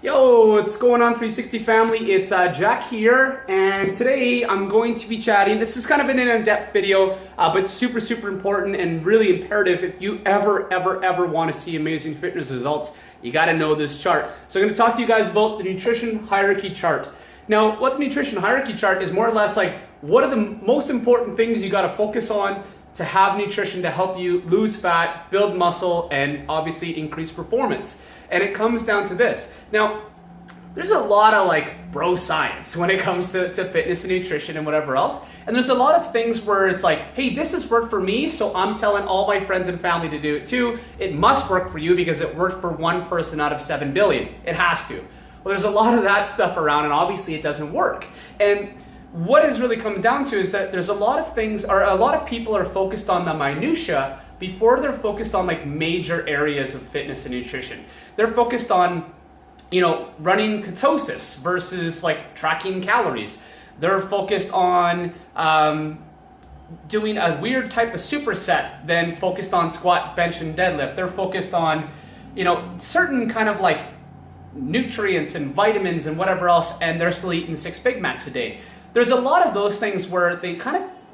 Yo, what's going on 360 family? It's Jack here, and today I'm going to be chatting. This is kind of an in-depth video, but super important and really imperative if you ever want to see amazing fitness results. You got to know this chart. So I'm going to talk to you guys about the nutrition hierarchy chart. Now, what the nutrition hierarchy chart is more or less like, what are the most important things you got to focus on to have nutrition to help you lose fat, build muscle, and obviously increase performance. And it comes down to this. Now, there's a lot of like bro science when it comes to fitness and nutrition and whatever else. And there's a lot of things where it's like, hey, this has worked for me, so I'm telling all my friends and family to do it too. It must work for you because it worked for one person out of 7 billion. It has to. Well, there's a lot of that stuff around, and obviously it doesn't work. And what is really coming down to is that there's a lot of things, or a lot of people are focused on the minutia before they're focused on like major areas of fitness and nutrition. They're focused on, running ketosis versus like tracking calories. They're focused on doing a weird type of superset, then focused on squat, bench, and deadlift. They're focused on, certain kind of like nutrients and vitamins and whatever else, and they're still eating 6 Big Macs a day. There's a lot of those things where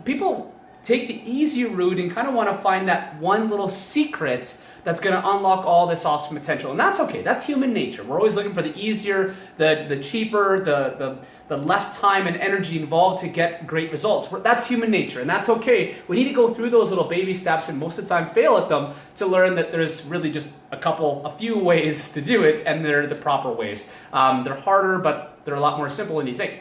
people take the easy route and kind of want to find that one little secret that's going to unlock all this awesome potential. And that's okay. That's human nature. We're always looking for the easier, the cheaper, the less time and energy involved to get great results. That's human nature, and that's okay. We need to go through those little baby steps and most of the time fail at them to learn that there's really just a few ways to do it, and they're the proper ways. They're harder, but they're a lot more simple than you think.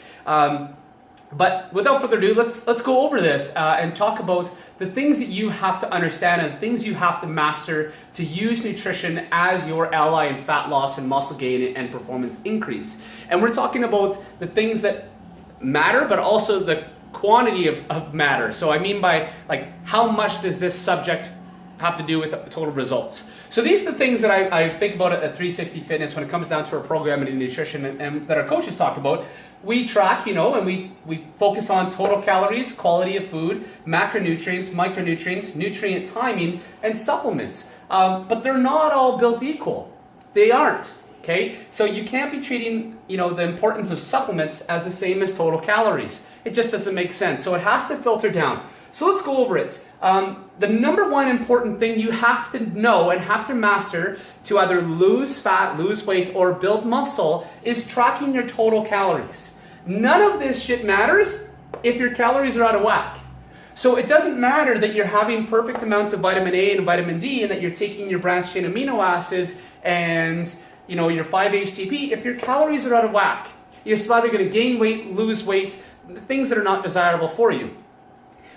But without further ado, let's go over this and talk about the things that you have to understand and things you have to master to use nutrition as your ally in fat loss and muscle gain and performance increase. And we're talking about the things that matter, but also the quantity of matter. So I mean by like, how much does this subject have to do with total results? So these are the things that I think about at 360 Fitness when it comes down to our programming and nutrition and that our coaches talk about. We track, and we focus on total calories, quality of food, macronutrients, micronutrients, nutrient timing, and supplements. But they're not all built equal. They aren't, okay? So you can't be treating, the importance of supplements as the same as total calories. It just doesn't make sense. So it has to filter down. So let's go over it. The number one important thing you have to know and have to master to either lose fat, lose weight, or build muscle is tracking your total calories. None of this shit matters if your calories are out of whack. So it doesn't matter that you're having perfect amounts of vitamin A and vitamin D and that you're taking your branched chain amino acids and your 5-HTP if your calories are out of whack. You're still either going to gain weight, lose weight, things that are not desirable for you.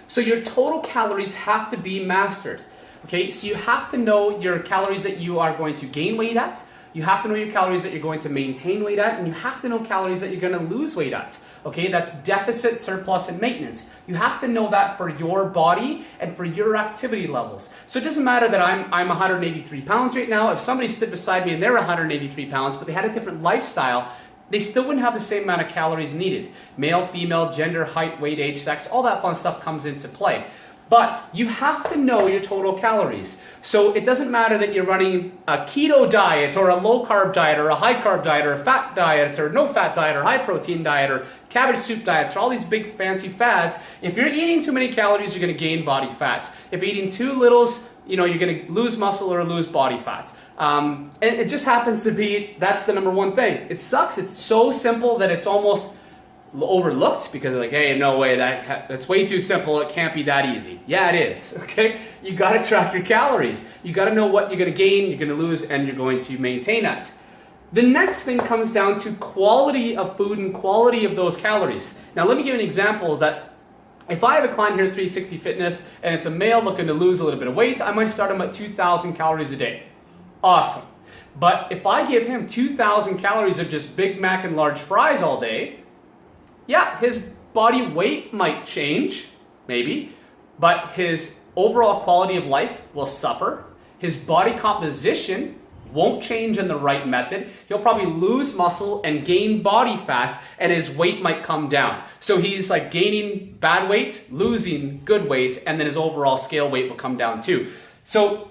So your total calories have to be mastered. Okay, so you have to know your calories that you are going to gain weight at. You have to know your calories that you're going to maintain weight at, and you have to know calories that you're going to lose weight at. Okay, that's deficit, surplus, and maintenance. You have to know that for your body and for your activity levels. So it doesn't matter that I'm 183 pounds right now. If somebody stood beside me and they're 183 pounds, but they had a different lifestyle, they still wouldn't have the same amount of calories needed. Male, female, gender, height, weight, age, sex, all that fun stuff comes into play. But you have to know your total calories. So it doesn't matter that you're running a keto diet or a low carb diet or a high carb diet or a fat diet or no fat diet or high protein diet or cabbage soup diets or all these big fancy fads. If you're eating too many calories, you're going to gain body fat. If you're eating too littles, you're going to lose muscle or lose body fat. And it just happens to be, that's the number one thing. It sucks. It's so simple that it's almost overlooked because like, hey, no way, that's way too simple. It can't be that easy. Yeah, it is. Okay, you got to track your calories. You got to know what you're going to gain, you're going to lose, and you're going to maintain that. The next thing comes down to quality of food and quality of those calories. Now, let me give you an example that if I have a client here at 360 Fitness and it's a male looking to lose a little bit of weight, I might start him at 2,000 calories a day. Awesome. But if I give him 2,000 calories of just Big Mac and large fries all day, yeah, his body weight might change, maybe, but his overall quality of life will suffer. His body composition won't change in the right method. He'll probably lose muscle and gain body fat, and his weight might come down. So he's like gaining bad weight, losing good weight, and then his overall scale weight will come down too. So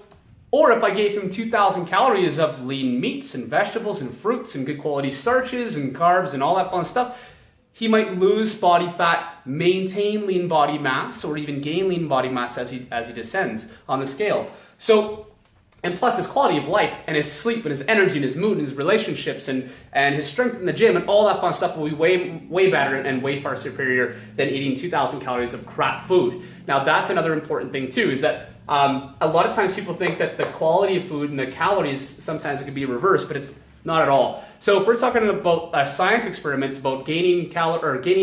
Or if I gave him 2,000 calories of lean meats and vegetables and fruits and good quality starches and carbs and all that fun stuff, he might lose body fat, maintain lean body mass, or even gain lean body mass as he descends on the scale. So, and plus his quality of life and his sleep and his energy and his mood and his relationships and his strength in the gym and all that fun stuff will be way better and way far superior than eating 2,000 calories of crap food. Now that's another important thing too, is that a lot of times people think that the quality of food and the calories, sometimes it can be reversed, but it's not at all. So if we're talking about science experiments about gaining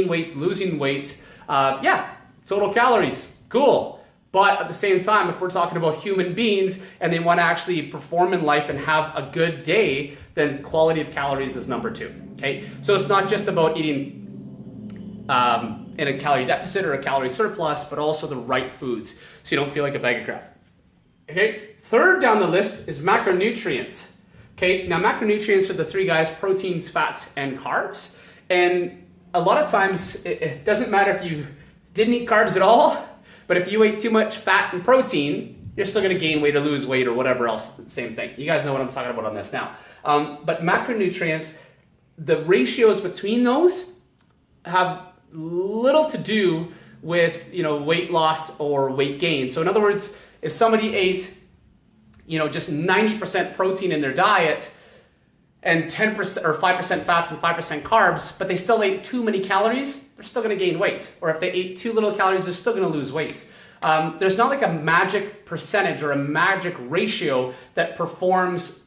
weight, losing weight, total calories, cool. But at the same time, if we're talking about human beings and they want to actually perform in life and have a good day, then quality of calories is number 2. Okay, so it's not just about eating in a calorie deficit or a calorie surplus, but also the right foods, so you don't feel like a bag of crap. Okay, third down the list is macronutrients. Okay, now macronutrients are the 3 guys: proteins, fats, and carbs. And a lot of times it doesn't matter if you didn't eat carbs at all, but if you ate too much fat and protein, you're still going to gain weight or lose weight or whatever else. Same thing. You guys know what I'm talking about on this now. But macronutrients, the ratios between those have little to do with weight loss or weight gain. So in other words, if somebody ate just 90% protein in their diet and 10% or 5% fats and 5% carbs, but they still ate too many calories, they're still going to gain weight. Or if they ate too little calories, they're still going to lose weight. There's not like a magic percentage or a magic ratio that performs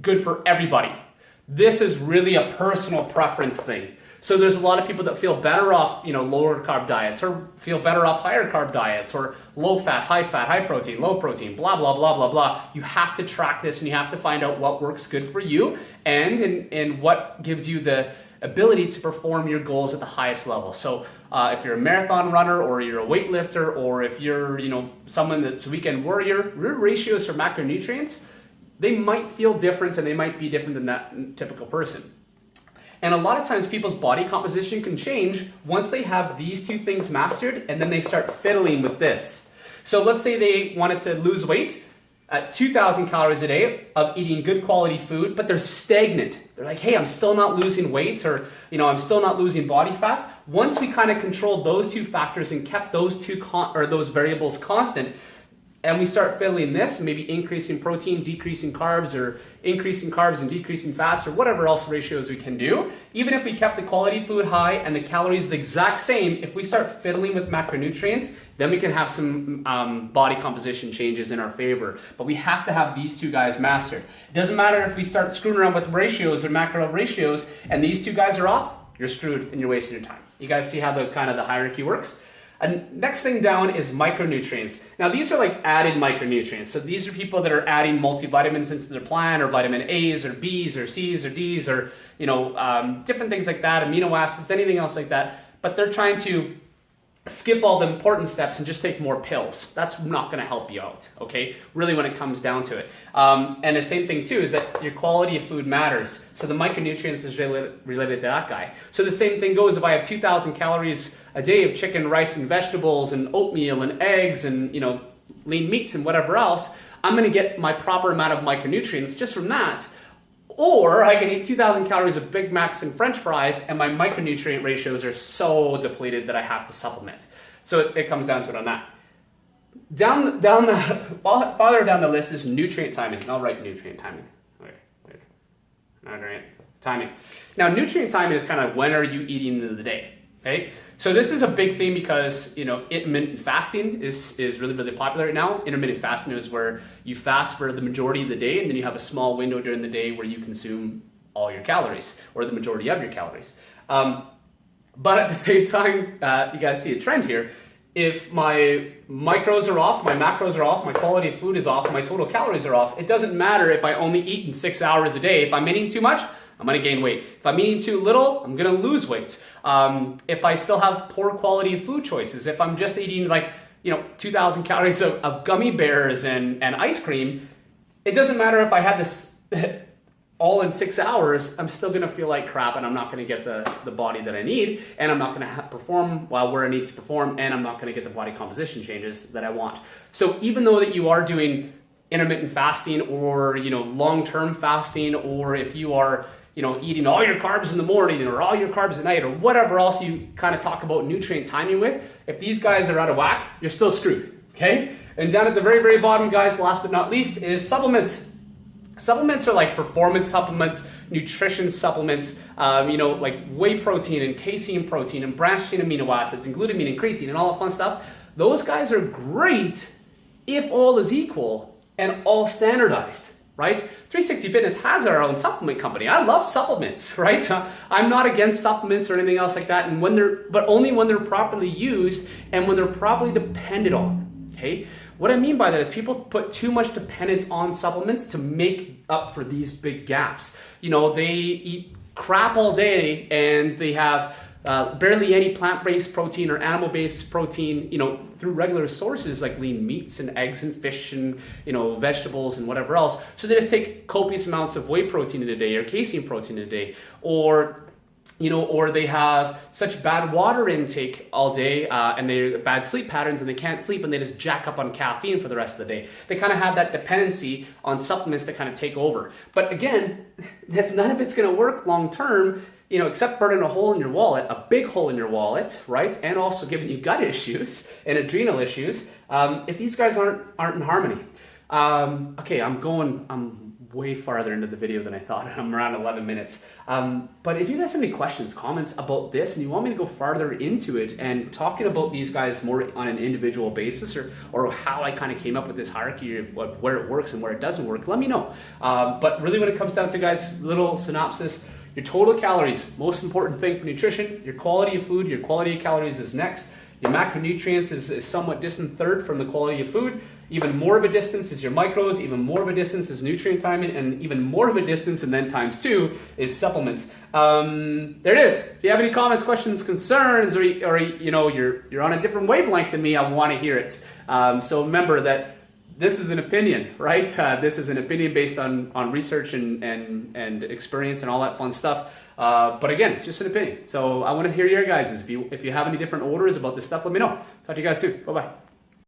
good for everybody. This is really a personal preference thing. So there's a lot of people that feel better off, lower carb diets, or feel better off higher carb diets, or low fat, high protein, low protein, blah, blah, blah, blah, blah. You have to track this and you have to find out what works good for you and what gives you the ability to perform your goals at the highest level. So if you're a marathon runner, or you're a weightlifter, or if you're, someone that's a weekend warrior, your ratios for macronutrients, they might feel different and they might be different than that typical person. And a lot of times people's body composition can change once they have these 2 things mastered, and then they start fiddling with this. So let's say they wanted to lose weight at 2,000 calories a day of eating good quality food, but they're stagnant. They're like, hey, I'm still not losing weight, or I'm still not losing body fat. Once we kind of controlled those 2 factors and kept those those variables constant, and we start fiddling this, maybe increasing protein, decreasing carbs, or increasing carbs and decreasing fats, or whatever else ratios we can do. Even if we kept the quality food high and the calories the exact same, if we start fiddling with macronutrients, then we can have some body composition changes in our favor. But we have to have these 2 guys mastered. It doesn't matter if we start screwing around with ratios or macro ratios and these 2 guys are off, you're screwed and you're wasting your time. You guys see how the hierarchy works? And next thing down is micronutrients. Now these are like added micronutrients. So these are people that are adding multivitamins into their plan, or vitamin A's or B's or C's or D's, or different things like that, amino acids, anything else like that. But they're trying to skip all the important steps and just take more pills. That's not going to help you out, okay? Really, when it comes down to it. And the same thing too is that your quality of food matters. So the micronutrients is related to that guy. So the same thing goes if I have 2,000 calories a day of chicken, rice, and vegetables, and oatmeal, and eggs, and lean meats, and whatever else, I'm going to get my proper amount of micronutrients just from that. Or I can eat 2,000 calories of Big Macs and French fries, and my micronutrient ratios are so depleted that I have to supplement. So it comes down to it on that. Farther down the list is nutrient timing. I'll write nutrient timing. Nutrient timing. Now, nutrient timing is kind of when are you eating in the day, okay? So this is a big thing because, intermittent fasting is really, really popular right now. Intermittent fasting is where you fast for the majority of the day, and then you have a small window during the day where you consume all your calories, or the majority of your calories. But at the same time, you guys see a trend here. If my macros are off, my quality of food is off, my total calories are off, it doesn't matter if I only eat in 6 hours a day. If I'm eating too much, I'm going to gain weight. If I'm eating too little, I'm going to lose weight. If I still have poor quality of food choices, if I'm just eating 2,000 calories of gummy bears and ice cream, it doesn't matter if I had this all in 6 hours, I'm still going to feel like crap, and I'm not going to get the body that I need, and I'm not going to perform where I need to perform, and I'm not going to get the body composition changes that I want. So even though that you are doing intermittent fasting or, long-term fasting, or if you are, eating all your carbs in the morning or all your carbs at night or whatever else you kind of talk about nutrient timing with, if these guys are out of whack, you're still screwed, okay? And down at the very, very bottom, guys, last but not least, is supplements. Supplements are like performance supplements, nutrition supplements, like whey protein and casein protein and branched chain amino acids and glutamine and creatine and all that fun stuff. Those guys are great if all is equal and all standardized, right? 360 Fitness has our own supplement company. I love supplements, right? I'm not against supplements or anything else like that, and but only when they're properly used and when they're properly depended on, okay? What I mean by that is people put too much dependence on supplements to make up for these big gaps. They eat crap all day and they have barely any plant-based protein or animal-based protein, through regular sources like lean meats and eggs and fish and, vegetables and whatever else. So they just take copious amounts of whey protein in a day or casein protein in a day, or they have such bad water intake all day and they bad sleep patterns and they can't sleep and they just jack up on caffeine for the rest of the day. They kind of have that dependency on supplements to kind of take over. But again, none of it's going to work long term, except burning a hole in your wallet, a big hole in your wallet, right? And also giving you gut issues and adrenal issues if these guys aren't in harmony. Okay, I'm way farther into the video than I thought. I'm around 11 minutes. But if you guys have any questions, comments about this, and you want me to go farther into it and talking about these guys more on an individual basis, or how I kind of came up with this hierarchy of where it works and where it doesn't work, let me know. But really when it comes down to, guys, little synopsis, your total calories, most important thing for nutrition. Your quality of food, your quality of calories is next. Your macronutrients is somewhat distant third from the quality of food. Even more of a distance is your micros, even more of a distance is nutrient timing, and even more of a distance, and then times 2, is supplements. There it is. If you have any comments, questions, concerns, or you're on a different wavelength than me, I want to hear it. So remember that this is an opinion, right? This is an opinion based on research and experience and all that fun stuff. But again, it's just an opinion. So I want to hear your guys'. If you have any different orders about this stuff, let me know. Talk to you guys soon. Bye-bye.